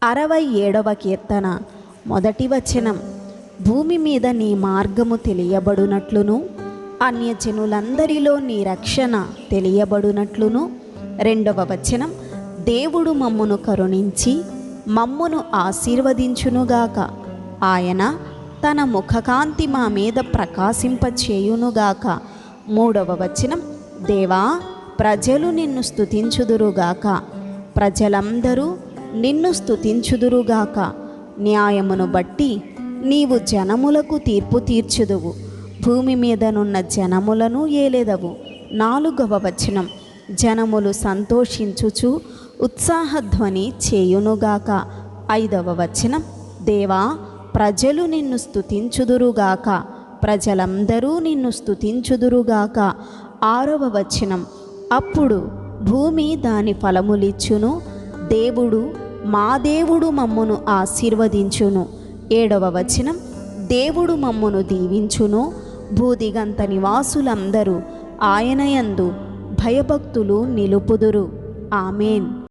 67వ కీర్తన మొదటి వచనం. భూమి మీద నీ మార్గము తెలియబడునట్లును, అన్యజనులందరిలో నీ రక్షణ తెలియబడునట్లును. 2వ వచనం. దేవుడు మమ్మును కరుణించి మమ్మును ఆశీర్వదించునుగాక. ఆయన తన ముఖకాంతి మా మీద ప్రకాశింపచేయునుగాక. 3వ వచనం. దేవా, ప్రజలు నిన్ను స్తుతించుదురుగాక. ప్రజలందరూ నిన్ను స్తుతించుదురుగాక. న్యాయమును బట్టి నీవు జనములకు తీర్పు తీర్చుదువు, భూమి మీదనున్న జనములను ఏలెదవు. 4వ వచనం. జనములు సంతోషించుచు ఉత్సాహధ్వని చేయునుగాక. 5వ వచనం. దేవా, ప్రజలు నిన్ను స్తుతించుదురుగాక. ప్రజలందరూ నిన్ను స్తుతించుదురుగాక. 6వ వచనం. అప్పుడు భూమి దాని ఫలములిచ్చును, దేవుడు మా దేవుడు మమ్మును ఆశీర్వదించును. 7వ వచనం. దేవుడు మమ్మును దీవించును, భూదిగంత నివాసులందరూ ఆయన యందు భయభక్తులు నిలుపుదురు. ఆమేన్.